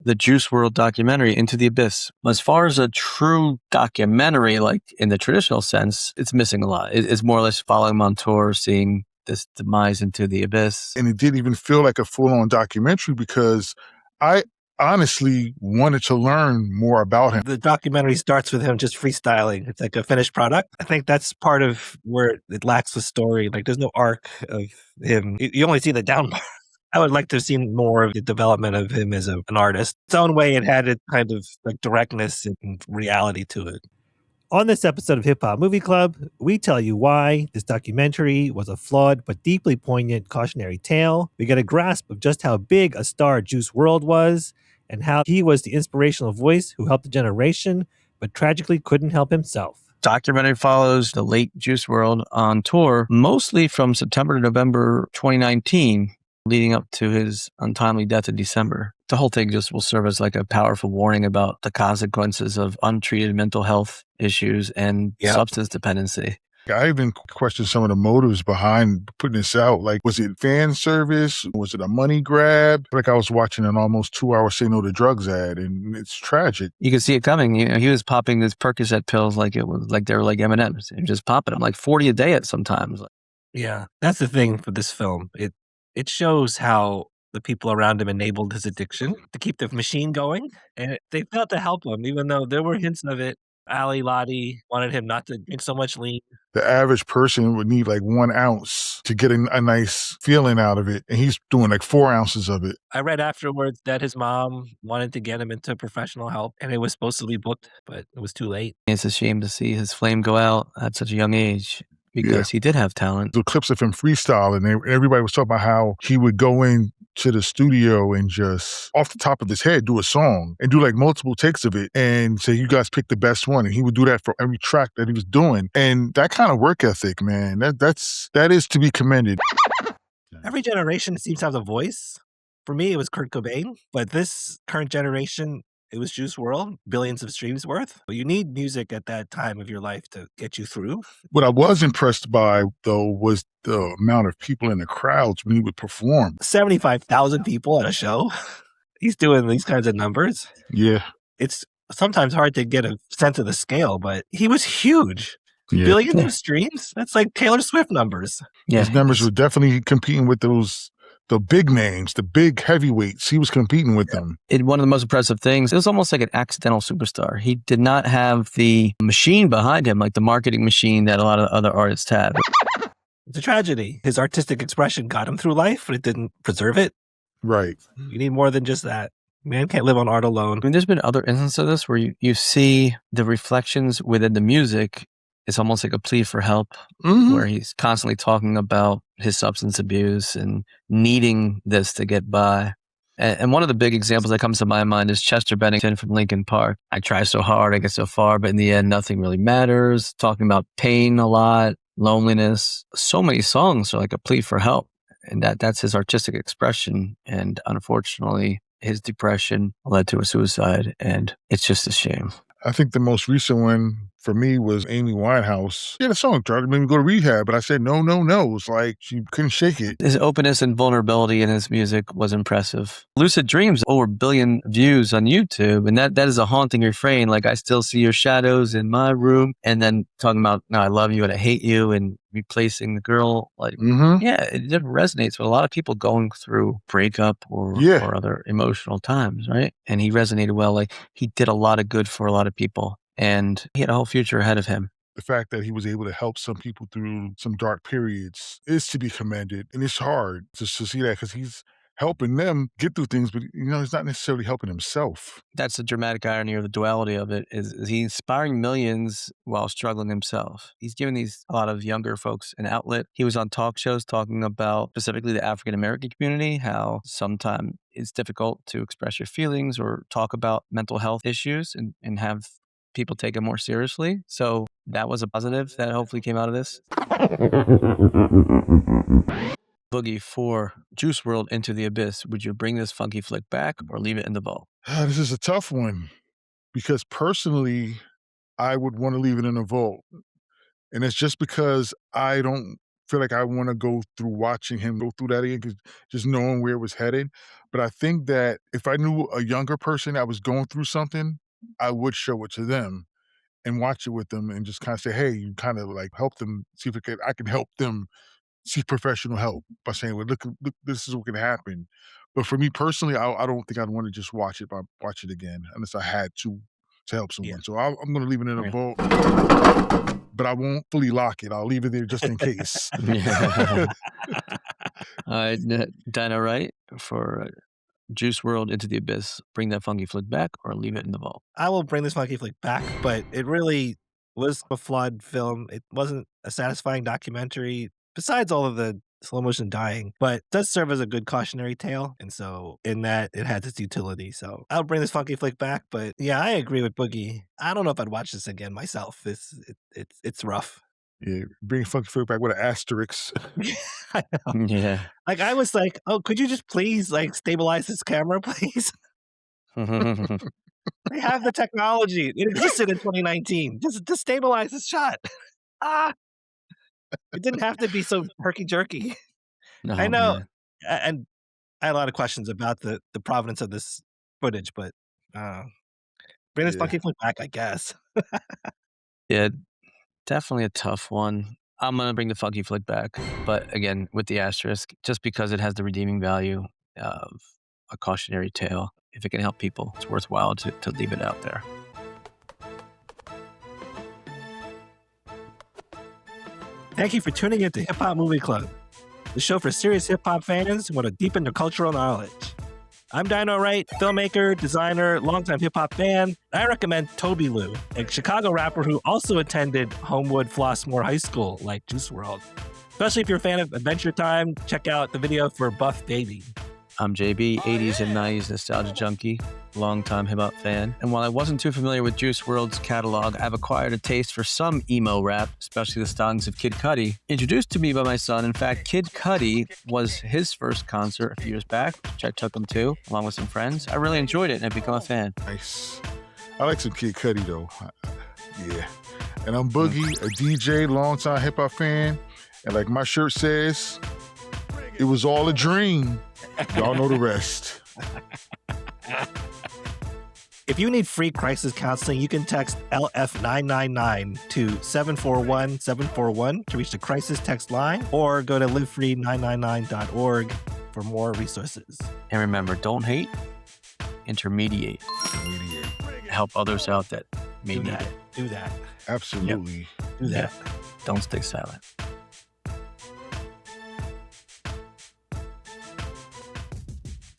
The Juice WRLD documentary, Into the Abyss. As far as a true documentary, like in the traditional sense, it's missing a lot. It's more or less following him on tour, seeing this demise into the abyss. And it didn't even feel like a full-on documentary because I honestly wanted to learn more about him. The documentary starts with him just freestyling. It's like a finished product. I think that's part of where it lacks the story. Like there's no arc of him. You only see the down part. I would like to have seen more of the development of him as an artist. Its own way, it had a kind of like directness and reality to it. On this episode of Hip Hop Movie Club, we tell you why this documentary was a flawed but deeply poignant cautionary tale. We get a grasp of just how big a star Juice WRLD was and how he was the inspirational voice who helped a generation, but tragically couldn't help himself. Documentary follows the late Juice WRLD on tour, mostly from September to November 2019, leading up to his untimely death in December. The whole thing just will serve as like a powerful warning about the consequences of untreated mental health issues and substance dependency. I even questioned some of the motives behind putting this out. Like, was it fan service? Was it a money grab? Like I was watching an almost 2-hour Say No to Drugs ad, and it's tragic. You could see it coming. You know, he was popping these Percocet pills like it was like they were like M&Ms. He was just popping them like 40 a day at sometimes. Yeah, that's the thing for this film. It shows how the people around him enabled his addiction to keep the machine going, and they failed to help him, even though there were hints of it. Ali Lottie wanted him not to drink so much lean. The average person would need like 1 ounce to get a nice feeling out of it, and he's doing like 4 ounces of it. I read afterwards that his mom wanted to get him into professional help, and it was supposed to be booked, but it was too late. It's a shame to see his flame go out at such a young age, because he did have talent. The clips of him freestyling, everybody was talking about how he would go in to the studio and just off the top of his head do a song and do like multiple takes of it and say, you guys pick the best one. And he would do that for every track that he was doing. And that kind of work ethic, man, that is to be commended. Every generation seems to have a voice. For me, it was Kurt Cobain, but this current generation, it was Juice WRLD, billions of streams worth. You need music at that time of your life to get you through. What I was impressed by, though, was the amount of people in the crowds when he would perform. 75,000 people at a show. He's doing these kinds of numbers. Yeah. It's sometimes hard to get a sense of the scale, but he was huge. Yeah. Billions of streams? That's like Taylor Swift numbers. Yeah. His numbers were definitely competing with the big names, the big heavyweights. He was competing with them. One of the most impressive things, it was almost like an accidental superstar. He did not have the machine behind him, like the marketing machine that a lot of other artists have. It's a tragedy. His artistic expression got him through life, but it didn't preserve it. Right. You need more than just that. Man can't live on art alone. I mean, there's been other instances of this where you see the reflections within the music. It's almost like a plea for help, where he's constantly talking about his substance abuse and needing this to get by. And one of the big examples that comes to my mind is Chester Bennington from Linkin Park. I try so hard, I get so far, but in the end, nothing really matters. Talking about pain a lot, loneliness. So many songs are like a plea for help. And that's his artistic expression. And unfortunately, his depression led to a suicide. And it's just a shame. I think the most recent one for me was Amy Winehouse. Yeah, the song tried to make me go to rehab, but I said, no. It's like she couldn't shake it. His openness and vulnerability in his music was impressive. Lucid Dreams, over 1 billion views on YouTube. And that is a haunting refrain. Like, I still see your shadows in my room. And then talking about, no, I love you and I hate you, and replacing the girl. Like, yeah, it resonates with a lot of people going through breakup or other emotional times, right? And he resonated well. Like, he did a lot of good for a lot of people. And he had a whole future ahead of him. The fact that he was able to help some people through some dark periods is to be commended. And it's hard to see that because he's helping them get through things, but he's not necessarily helping himself. That's the dramatic irony or the duality of it, is he's inspiring millions while struggling himself. He's giving a lot of younger folks an outlet. He was on talk shows talking about specifically the African-American community, how sometimes it's difficult to express your feelings or talk about mental health issues and have people take it more seriously. So that was a positive that hopefully came out of this. Boogie, for Juice WRLD, Into the Abyss, would you bring this funky flick back or leave it in the vault? This is a tough one because personally, I would want to leave it in the vault. And it's just because I don't feel like I want to go through watching him go through that again, because just knowing where it was headed. But I think that if I knew a younger person that was going through something, I would show it to them and watch it with them and just kind of say, hey, you kind of like help them see if I can help them seek professional help by saying, well, look, this is what can happen. But for me personally, I don't think I'd want to just watch it again unless I had to help Yeah. someone. So I'm going to leave it in a Yeah. vault, but I won't fully lock it. I'll leave it there just in case. Yeah. Dino, right? For Juice WRLD Into the Abyss, bring that funky flick back or leave it in the vault? I will bring this funky flick back, but it really was a flawed film. It wasn't a satisfying documentary, besides all of the slow motion dying, but it does serve as a good cautionary tale. And so in that, it has its utility. So I'll bring this funky flick back. But yeah, I agree with Boogie. I don't know if I'd watch this again myself. It's rough. Yeah, bring Funky Flick back with an asterisk. I know. Yeah. Like, I was like, oh, could you just please like stabilize this camera, please? They have the technology. It existed in 2019. Just stabilize this shot. It didn't have to be so herky-jerky. No, I know, man. and I had a lot of questions about the provenance of this footage, but bring this Yeah. funky flick back, I guess. Yeah, definitely a tough one. I'm going to bring the funky flick back, but again, with the asterisk, just because it has the redeeming value of a cautionary tale. If it can help people, it's worthwhile to leave it out there. Thank you for tuning in to Hip Hop Movie Club, the show for serious hip hop fans who want to deepen their cultural knowledge. I'm Dino Wright, filmmaker, designer, longtime hip hop fan. I recommend Toby Lou, a Chicago rapper who also attended Homewood Flossmoor High School, like Juice WRLD. Especially if you're a fan of Adventure Time, check out the video for Buff Baby. I'm JB, 80s and 90s nostalgia junkie, longtime hip hop fan. And while I wasn't too familiar with Juice WRLD's catalog, I've acquired a taste for some emo rap, especially the stylings of Kid Cudi. Introduced to me by my son, in fact, Kid Cudi was his first concert a few years back, which I took him to, along with some friends. I really enjoyed it and I've become a fan. Nice. I like some Kid Cudi though. Yeah. And I'm Boogie, a DJ, longtime hip hop fan. And like my shirt says, it was all a dream. Y'all know the rest. If you need free crisis counseling, you can text LF999 to 741-741 to reach the crisis text line, or go to livefree999.org for more resources. And remember, don't hate, intermediate. Help others out that may need it. Do that. Absolutely. Do that. Don't stay silent.